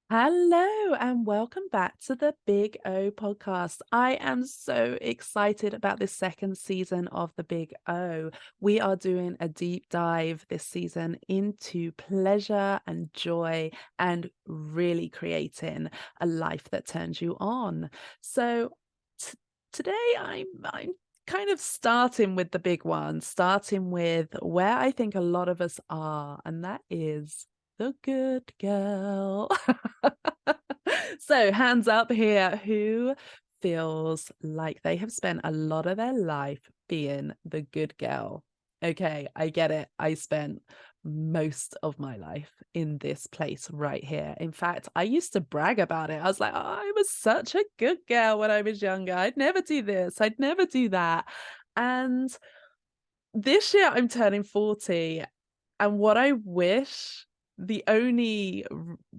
Hello and welcome back to the Big O podcast. I am so excited about this second season of the Big O. We are doing a deep dive this season into pleasure and joy and really creating a life that turns you on. So today I'm kind of starting with the big one, starting with where I think a lot of us are, and that is the good girl. So, hands up here, who feels like they have spent a lot of their life being the good girl? Okay, I get it. I spent most of my life in this place right here. In fact, I used to brag about it. I was like, "Oh, I was such a good girl when I was younger. I'd never do this, I'd never do that." And this year I'm turning 40, and what I wish the only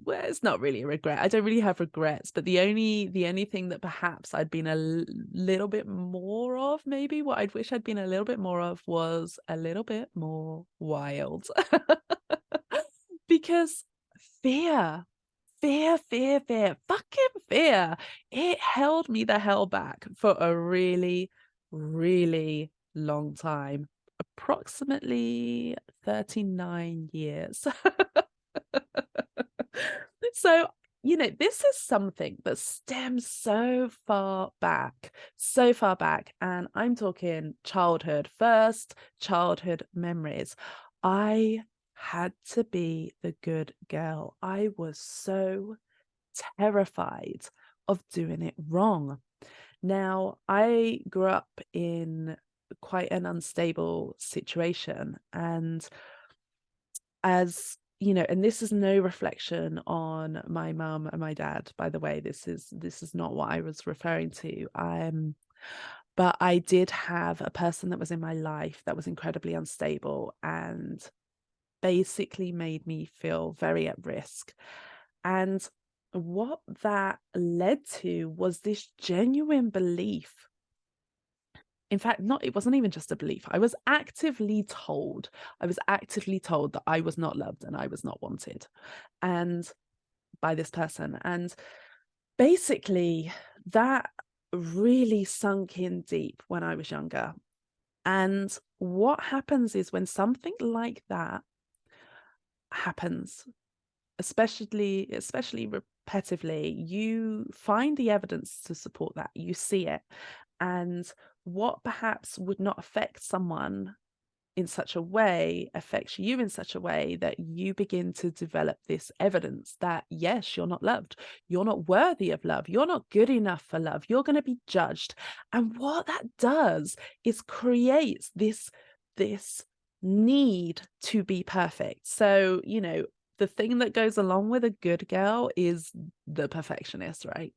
well, it's not really a regret. I don't really have regrets, but the only thing that perhaps I'd been a little bit more of, maybe what I'd wish I'd been a little bit more of was a little bit more wild. Because fear, fear, fucking fear, it held me the hell back for a really, really long time, approximately 39 years. So, this is something that stems so far back, and I'm talking childhood, first childhood memories. I had to be the good girl. I was so terrified of doing it wrong. Now, I grew up in quite an unstable situation, and and this is no reflection on my mum and my dad, by the way. This is not what I was referring to. But I did have a person that was in my life that was incredibly unstable and basically made me feel very at risk. And what that led to was this genuine belief. In fact, not it wasn't even just a belief. I was actively told that I was not loved and I was not wanted, and by this person. And basically that really sunk in deep when I was younger. And what happens is when something like that happens, especially repetitively, you find the evidence to support that. You see it. And what perhaps would not affect someone in such a way affects you in such a way that you begin to develop this evidence that yes, you're not loved, you're not worthy of love, you're not good enough for love, you're going to be judged. And what that does is creates this need to be perfect. So, the thing that goes along with a good girl is the perfectionist, right?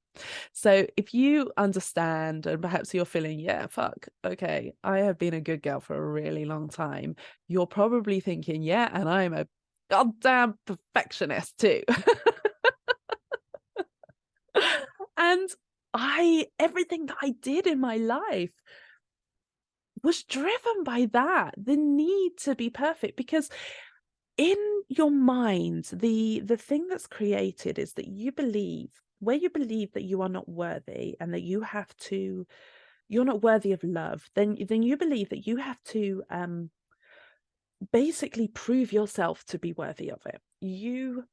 So if you understand and perhaps you're feeling, yeah, fuck, okay, I have been a good girl for a really long time, you're probably thinking, yeah, and I'm a goddamn perfectionist too. And everything that I did in my life was driven by that, the need to be perfect. Because in your mind, the thing that's created is that you believe that you are not worthy and that you're not worthy of love, then you believe that you have to basically prove yourself to be worthy of it. You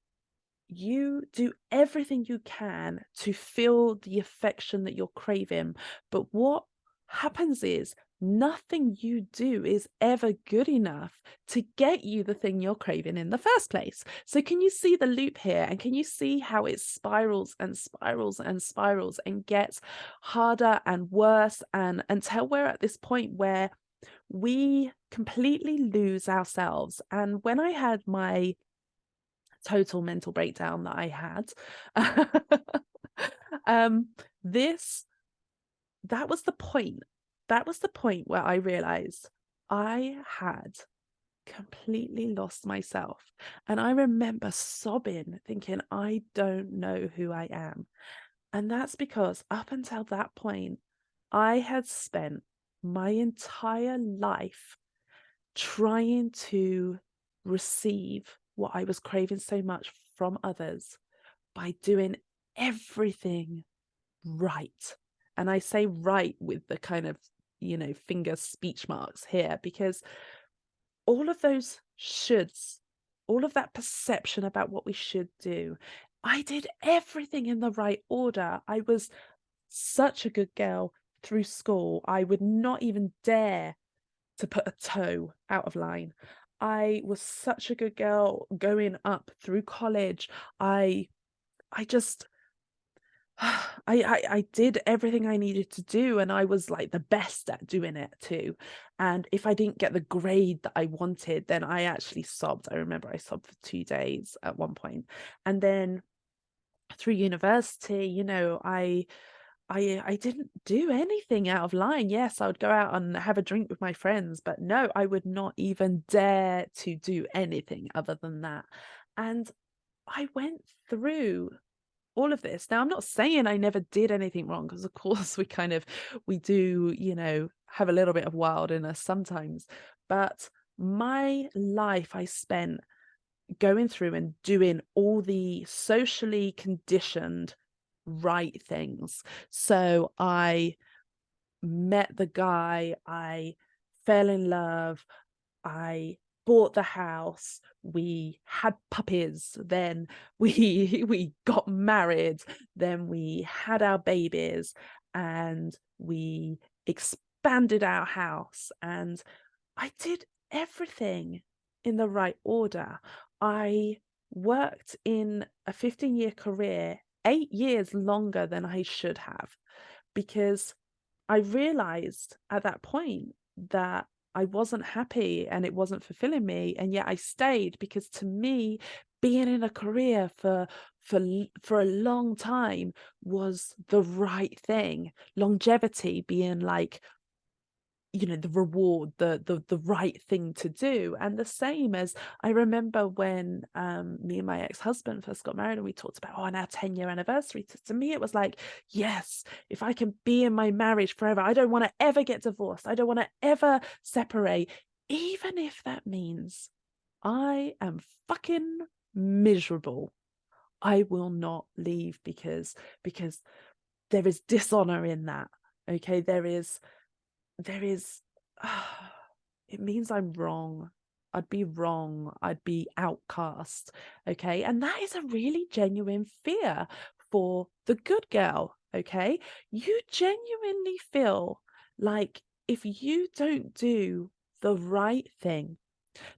do everything you can to feel the affection that you're craving, but what happens is nothing you do is ever good enough to get you the thing you're craving in the first place. So can you see the loop here? And can you see how it spirals and spirals and spirals and gets harder and worse, and until we're at this point where we completely lose ourselves? And when I had my total mental breakdown that I had. um, this that was the point. That was the point where I realized I had completely lost myself. And I remember sobbing, thinking, I don't know who I am. And that's because up until that point, I had spent my entire life trying to receive what I was craving so much from others by doing everything right. And I say right with the kind of, finger speech marks here, because all of those shoulds, all of that perception about what we should do, I did everything in the right order. I was such a good girl through school. I would not even dare to put a toe out of line. I was such a good girl going up through college. I just I did everything I needed to do, and I was like the best at doing it too. And if I didn't get the grade that I wanted, then I actually sobbed. I remember I sobbed for 2 days at one point. And then through university, I didn't do anything out of line. Yes, I would go out and have a drink with my friends, but no, I would not even dare to do anything other than that. And I went through all of this. Now, I'm not saying I never did anything wrong, because of course we do, have a little bit of wild in us sometimes. But my life I spent going through and doing all the socially conditioned right things. So I met the guy, I fell in love, I bought the house, we had puppies, then we got married, then we had our babies, and we expanded our house, and I did everything in the right order. I worked in a 15-year career, 8 years longer than I should have, because I realized at that point that I wasn't happy and it wasn't fulfilling me, and yet I stayed, because to me, being in a career for a long time was the right thing. Longevity being like, the reward, the right thing to do. And the same as, I remember when me and my ex-husband first got married, and we talked about, on our 10-year anniversary, to me it was like, yes, if I can be in my marriage forever, I don't want to ever get divorced, I don't want to ever separate, even if that means I am fucking miserable. I will not leave, because there is dishonor in that. Okay, there is it means I'm wrong. I'd be wrong. I'd be outcast. Okay. And that is a really genuine fear for the good girl. Okay. You genuinely feel like if you don't do the right thing,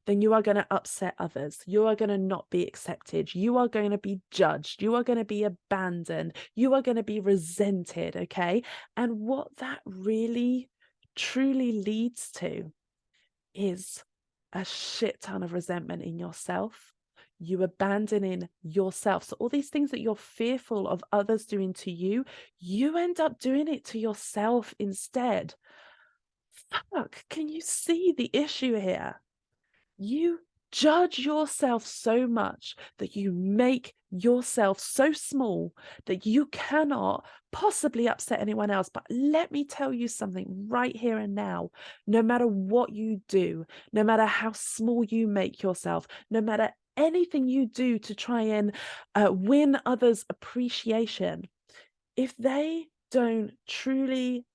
then you are going to upset others. You are going to not be accepted. You are going to be judged. You are going to be abandoned. You are going to be resented. Okay. And what that really truly leads to is a shit ton of resentment in yourself. You abandoning yourself. So all these things that you're fearful of others doing to you, you end up doing it to yourself instead. Fuck, can you see the issue here? You judge yourself so much that you make yourself so small that you cannot possibly upset anyone else. But let me tell you something right here and now. No matter what you do, no matter how small you make yourself, no matter anything you do to try and win others' appreciation, if they don't truly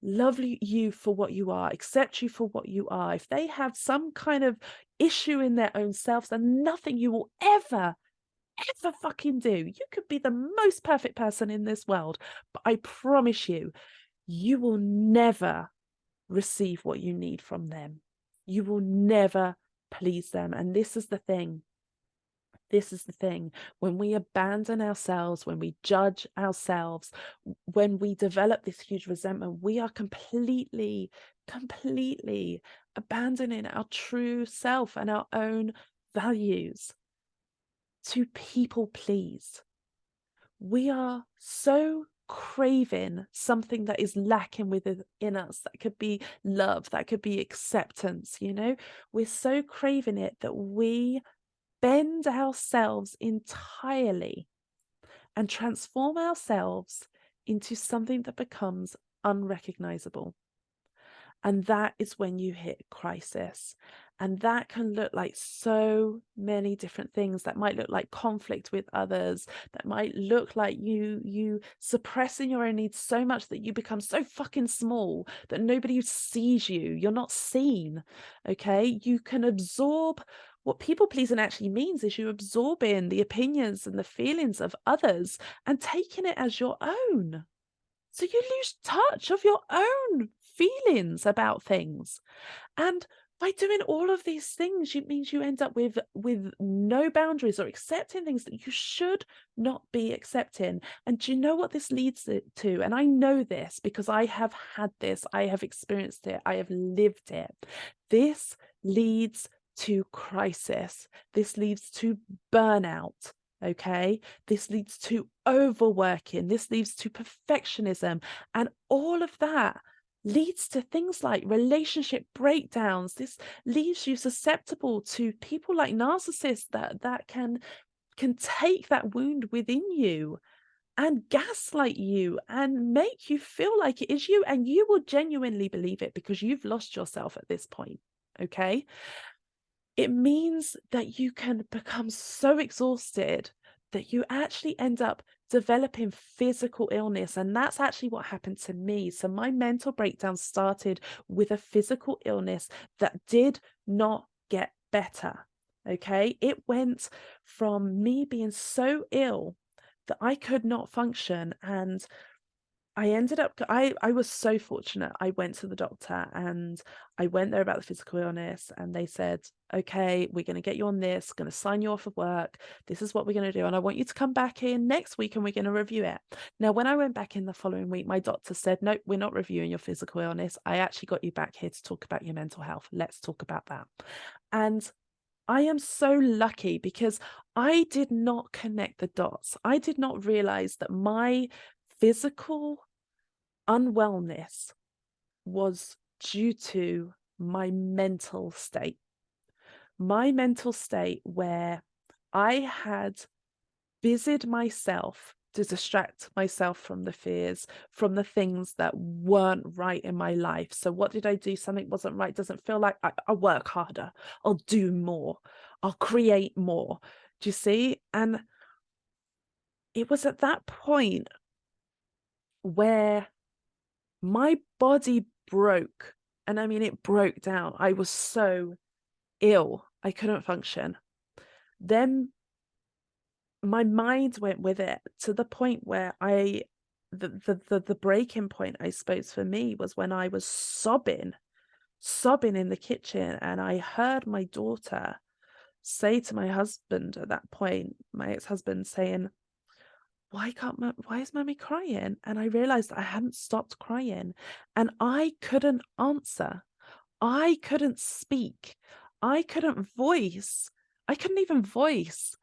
love you for what you are, accept you for what you are, if they have some kind of issue in their own selves, then nothing you will ever fucking do. You could be the most perfect person in this world, but I promise you, you will never receive what you need from them. You will never please them. And this is the thing. This is the thing. When we abandon ourselves, when we judge ourselves, when we develop this huge resentment, we are completely abandoning our true self and our own values to people please. We are so craving something that is lacking within us. That could be love, that could be acceptance, We're so craving it that we bend ourselves entirely and transform ourselves into something that becomes unrecognizable. And that is when you hit crisis. And that can look like so many different things. That might look like conflict with others. That might look like you suppressing your own needs so much that you become so fucking small that nobody sees you. You're not seen. Okay. You can absorb. What people pleasing actually means is you absorb in the opinions and the feelings of others and taking it as your own. So you lose touch of your own feelings about things. And by doing all of these things, it means you end up with no boundaries or accepting things that you should not be accepting. And do you know what this leads it to? And I know this because I have had this, I have experienced it, I have lived it. This leads to crisis. This leads to burnout. Okay, this leads to overworking, this leads to perfectionism, and all of that leads to things like relationship breakdowns. This leaves you susceptible to people like narcissists that can take that wound within you and gaslight you and make you feel like it is you, and you will genuinely believe it because you've lost yourself at this point. Okay, it means that you can become so exhausted that you actually end up developing physical illness. And that's actually what happened to me. So my mental breakdown started with a physical illness that did not get better. Okay. It went from me being so ill that I could not function, and I ended up I was so fortunate. I went to the doctor and I went there about the physical illness, and they said, "Okay, we're going to get you on this, going to sign you off of work. This is what we're going to do, and I want you to come back in next week and we're going to review it." Now, when I went back in the following week, my doctor said, "Nope, we're not reviewing your physical illness. I actually got you back here to talk about your mental health. Let's talk about that." And I am so lucky because I did not connect the dots. I did not realize that my physical unwellness was due to my mental state. My mental state where I had busied myself to distract myself from the fears, from the things that weren't right in my life. So what did I do? Something wasn't right. Doesn't feel like I'll work harder. I'll do more. I'll create more. Do you see? And it was at that point where my body broke. And I mean, it broke down. I was so ill. I couldn't function. Then my mind went with it to the point where the breaking point, I suppose, for me was when I was sobbing in the kitchen, and I heard my daughter say to my husband at that point, my ex-husband, saying, why is mommy crying? And I realized I hadn't stopped crying, and I couldn't answer. I couldn't speak. I couldn't voice. I couldn't even voice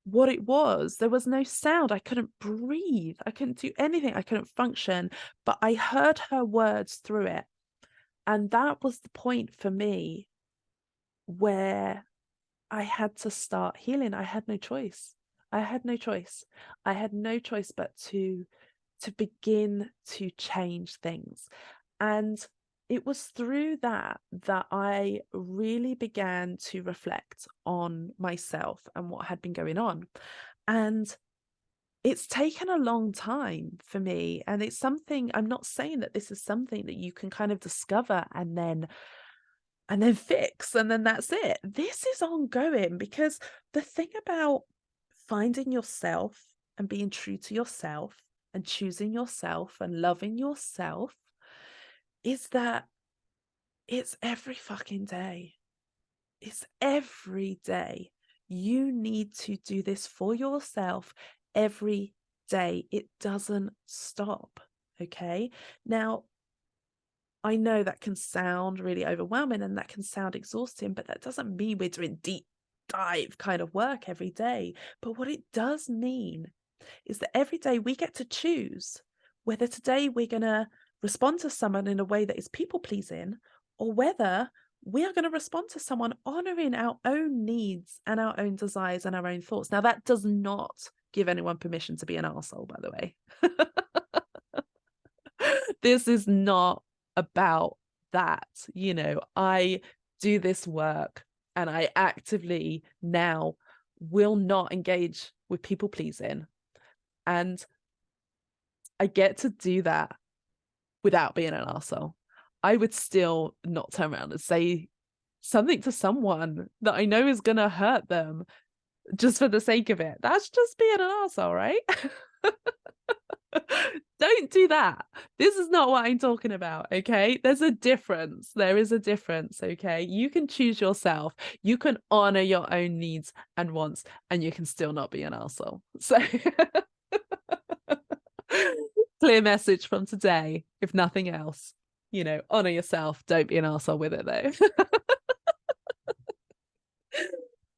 what it was. There was no sound. I couldn't breathe. I couldn't do anything. I couldn't function, but I heard her words through it. And that was the point for me where I had to start healing. I had no choice. I had no choice. I had no choice but to begin to change things. And it was through that I really began to reflect on myself and what had been going on. And it's taken a long time for me. And it's something, I'm not saying that this is something that you can kind of discover and then fix, and then that's it. This is ongoing, because the thing about finding yourself and being true to yourself and choosing yourself and loving yourself is that it's every fucking day. It's every day. You need to do this for yourself every day. It doesn't stop. Okay. Now, I know that can sound really overwhelming and that can sound exhausting, but that doesn't mean we're doing deep dive kind of work every day. But what it does mean is that every day we get to choose whether today we're going to respond to someone in a way that is people pleasing, or whether we are going to respond to someone honoring our own needs and our own desires and our own thoughts. Now, that does not give anyone permission to be an arsehole, by the way. This is not about that. I do this work, and I actively now will not engage with people pleasing. And I get to do that without being an arsehole. I would still not turn around and say something to someone that I know is gonna hurt them just for the sake of it. That's just being an arsehole, right? Don't do that. This is not what I'm talking about, okay? There's a difference. There is a difference, okay? You can choose yourself. You can honor your own needs and wants, and you can still not be an arsehole. So clear message from today, if nothing else. Honor yourself. Don't be an arsehole with it though.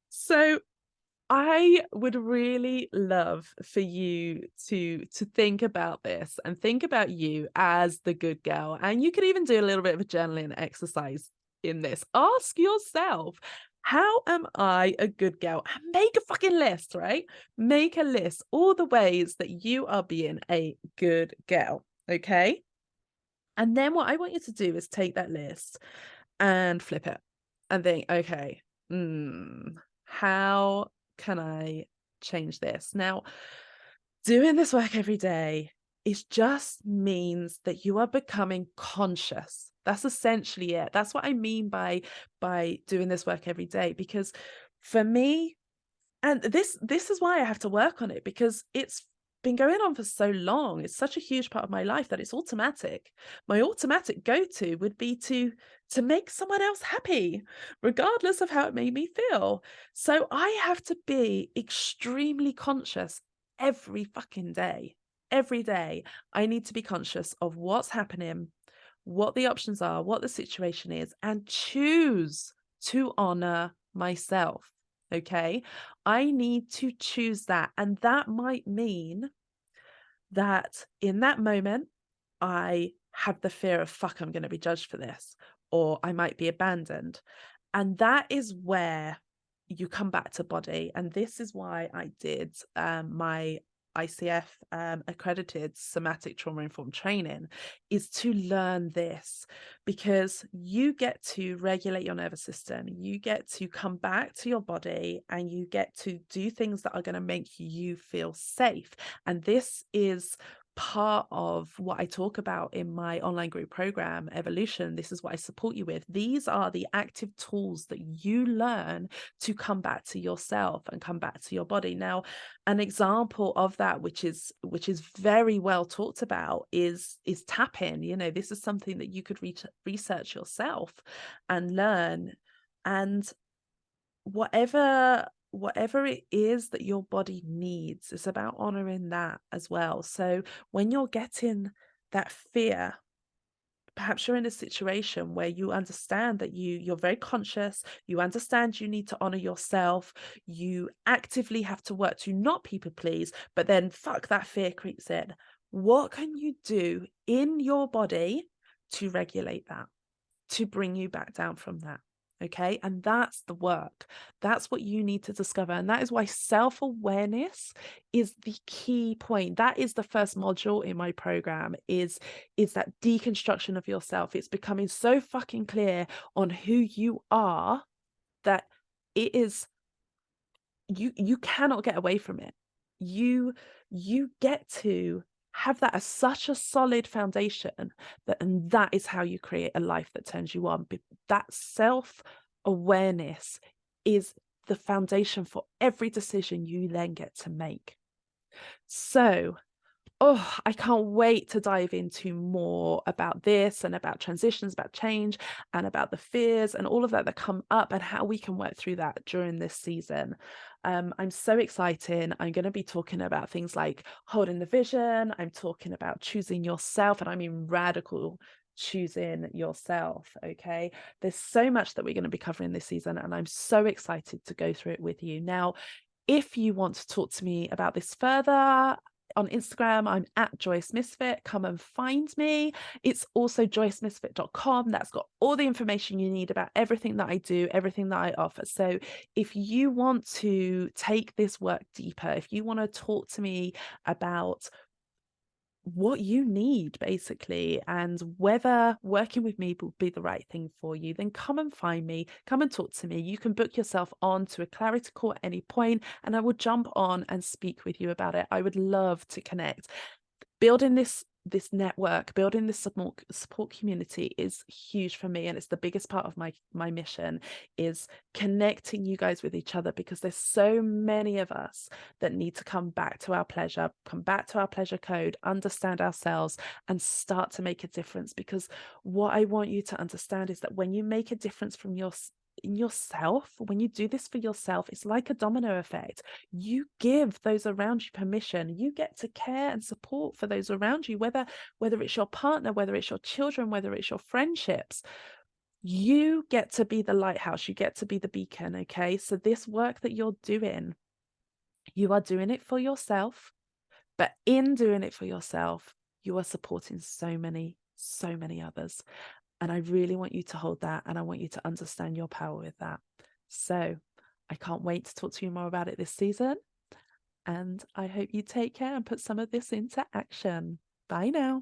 So I would really love for you to think about this and think about you as the good girl. And you could even do a little bit of a journaling exercise in this. Ask yourself, how am I a good girl? And make a fucking list, right? Make a list, all the ways that you are being a good girl, okay? And then what I want you to do is take that list and flip it and think, okay, how can I change this? Now, doing this work every day, it just means that you are becoming conscious. That's essentially it. That's what I mean by doing this work every day. Because for me, and this is why I have to work on it, because it's been going on for so long. It's such a huge part of my life that it's automatic. My automatic go-to would be to make someone else happy, regardless of how it made me feel. So I have to be extremely conscious every fucking day. Every day, I need to be conscious of what's happening, what the options are, what the situation is, and choose to honor myself. Okay. I need to choose that. And that might mean that in that moment, I have the fear of, fuck, I'm going to be judged for this, or I might be abandoned. And that is where you come back to body. And this is why I did my ICF accredited somatic trauma informed training, is to learn this, because you get to regulate your nervous system, you get to come back to your body, and you get to do things that are going to make you feel safe. And this is part of what I talk about in my online group program, Evolution. This is what I support you with. These are the active tools that you learn to come back to yourself and come back to your body. Now, an example of that, which is very well talked about, is tapping. This is something that you could research yourself and learn. And whatever it is that your body needs, it's about honoring that as well. So when you're getting that fear, perhaps you're in a situation where you understand that you're very conscious, you understand you need to honor yourself, you actively have to work to not people please, but then fuck, that fear creeps in. What can you do in your body to regulate that, to bring you back down from that? Okay. And that's the work. That's what you need to discover. And that is why self-awareness is the key point. That is the first module in my program, is that deconstruction of yourself. It's becoming so fucking clear on who you are that it is, you cannot get away from it. You get to have that as such a solid foundation, and that is how you create a life that turns you on. That self-awareness is the foundation for every decision you then get to make. So I can't wait to dive into more about this and about transitions, about change, and about the fears and all of that come up, and how we can work through that during this season. I'm so excited. I'm going to be talking about things like holding the vision. I'm talking about choosing yourself, and I mean radical choosing yourself. Okay. There's so much that we're going to be covering this season, and I'm so excited to go through it with you. Now, if you want to talk to me about this further, on Instagram, I'm at Joyce Misfit. Come and find me. It's also joycemisfit.com. That's got all the information you need about everything that I do, everything that I offer. So if you want to take this work deeper, if you want to talk to me about what you need basically, and whether working with me will be the right thing for you, then come and find me, come and talk to me. You can book yourself on to a clarity call at any point and I will jump on and speak with you about it. I would love to connect. Building this network, building this support community is huge for me, and it's the biggest part of my mission, is connecting you guys with each other, because there's so many of us that need to come back to our pleasure, come back to our pleasure code, understand ourselves, and start to make a difference. Because what I want you to understand is that when you make a difference from in yourself, when you do this for yourself, it's like a domino effect. You give those around you permission. You get to care and support for those around you, whether it's your partner, whether it's your children, whether it's your friendships. You get to be the lighthouse, you get to be the beacon. Okay, so this work that you're doing, you are doing it for yourself, but in doing it for yourself, you are supporting so many others. And I really want you to hold that, and I want you to understand your power with that. So I can't wait to talk to you more about it this season. And I hope you take care and put some of this into action. Bye now.